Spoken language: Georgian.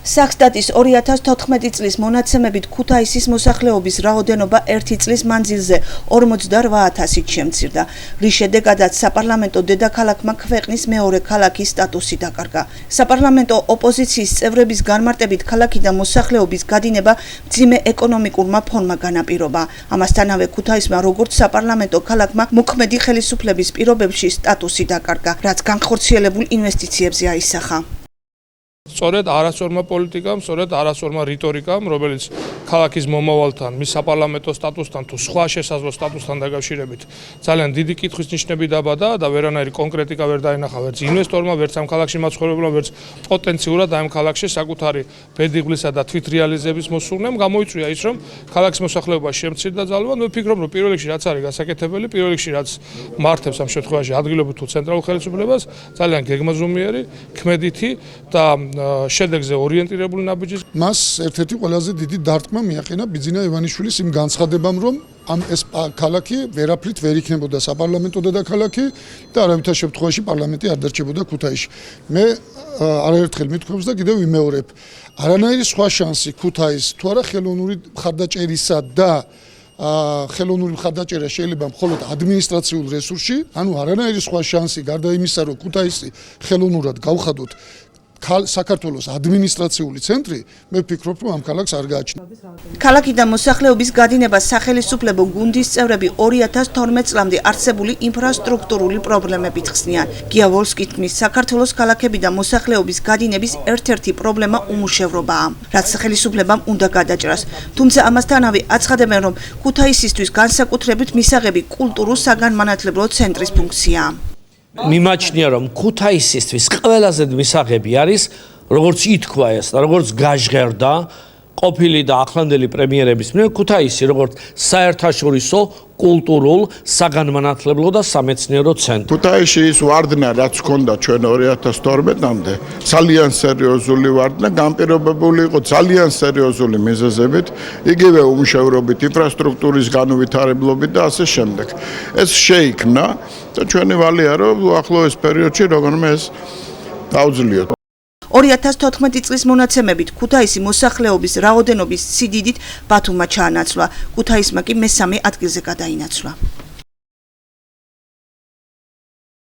Saxtatis 2014 წლის მონაცემებით ქუთაისის მოსახლეობის რაოდენობა ერთი წლის მანძილზე 48,000-ით შემცირდა, რის შედეგადაც საპარლამენტო დედაქალაქმა ქვეყნის მეორე ქალაქის სტატუსი დაკარგა. საპარლამენტო ოპოზიციის წევრების განმარტებით ქალაქიდან მოსახლეობის გადინება მძიმე ეკონომიკურმა ფონმა განაპირობა. ამასთანავე ქუთაისმა როგორც საპარლამენტო ქალაქმა მოქმედი ხელისუფლების პირობებში სტატუსი დაკარგა, რაც განხორციელებულ ინვესტიციებზე აისახა. სწორედ არასწორმა პოლიტიკამ, სწორედ არასწორმა რიტორიკამ, რომელიც ქალაქის მომავალთან, მის საპარლამენტო სტატუსთან თუ სხვა შესაძლო სტატუსთან დაკავშირებით ძალიან დიდი კითხვის ნიშნები დაბადა და ვერანაირი კონკრეტიკა ვერ დაინახა ვერც ინვესტორმა, ვერც ამ ქალაქში მაცხოვრებელმა, ვერც პოტენციურად ამ ქალაქში საკუთარი ბედიღლისა და თვითრეალიზების მოსურნემ გამოიწვია ის, რომ ქალაქის მოსახლეობა შემცირდა ძალოვან. მე ვფიქრობ, რომ პირველ რიგში რაც არის გასაკეთებელი, პირველ რიგში რაც მართებს ამ შემთხვევაში ადგილობრივ თუ ცენტრალურ ხელისუფლებას, ძალიან გეგმაზრდომიერი, ქმედითი და შედეგზე ორიენტირებული ნაბიჯის. მას ერთ-ერთი ყველაზე დიდი დარტყმა მიაყენა ბიძინა ივანიშვილის იმ განცხადებამ, რომ ეს ქალაქი ვერაფრით ვერ იქნებოდა საპარლამენტო დედაქალაქი და არავითარ შემთხვევაში პარლამენტი არ დარჩებოდა ქუთაისში. მე არაერთხელ მithქვამს და კიდევ ვიმეორებ, არანაირი სხვა შანსი ქუთაის თუ არა ხელოვნური მხარდაჭერისა და ხელოვნური მხარდაჭერა შეიძლება მხოლოდ ადმინისტრაციულ რესურსში, ანუ არანაირი სხვა შანსი გარდა იმისა, რომ ქუთაისი ხელოვნურად გავხადოთ საქართველოს ადმინისტრაციული ცენტრი, მე ვფიქრობ, რომ ამ ქალაქს არ გააჩნია. ქალაქიდან მოსახლეობის გადინება სახელისუფლებო გუნდის წევრები 2012 წლამდე არსებული ინფრასტრუქტურული პრობლემებით ხსნიან. გია ვოლსკი თქმის, საქართველოს ქალაქებიდან მოსახლეობის გადინების ერთ-ერთი პრობლემა უმუშევრობაა, რაც ხელისუფლებამ უნდა გადაჭრას. თუმცა ამასთანავე აცხადებენ, რომ ქუთაისისთვის განსაკუთრებით მისაღები კულტურულ საგანმანათლებლო ცენტრის ფუნქციაა. მიმაჩნია, რომ ქუთაისისთვის ყველაზე მისაღები არის, როგორც ითქვა ეს და როგორც გაჟღერდა ყოფილი და ახლანდელი პრემიერების მიერ ქუთაისი, როგორც საერთაშორისო კულტურულ, საგანმანათლებლო და სამეცნიერო ცენტრი. ქუთაისში ის ვარდნა, რაც ჰქონდა ჩვენ 2012-მდე, ძალიან სერიოზული ვარდნა, განპირობებული იყო ძალიან სერიოზული მიზეზებით, იგივე უმუშევრობით, ინფრასტრუქტურის განუვითარებლობით და ასე შემდეგ. ეს შეიქმნა და ჩვენი ვალია, რომ უახლოეს პერიოდში როგორმე ეს დაუძლიოთ. 2014 წლის მონაცემებით ქუთაისი მოსახლეობის რაოდენობის სიდიდით ბათუმმა ჩაანაცვლა, ქუთაისმა კი მესამე ადგილზე გადაინაცვლა.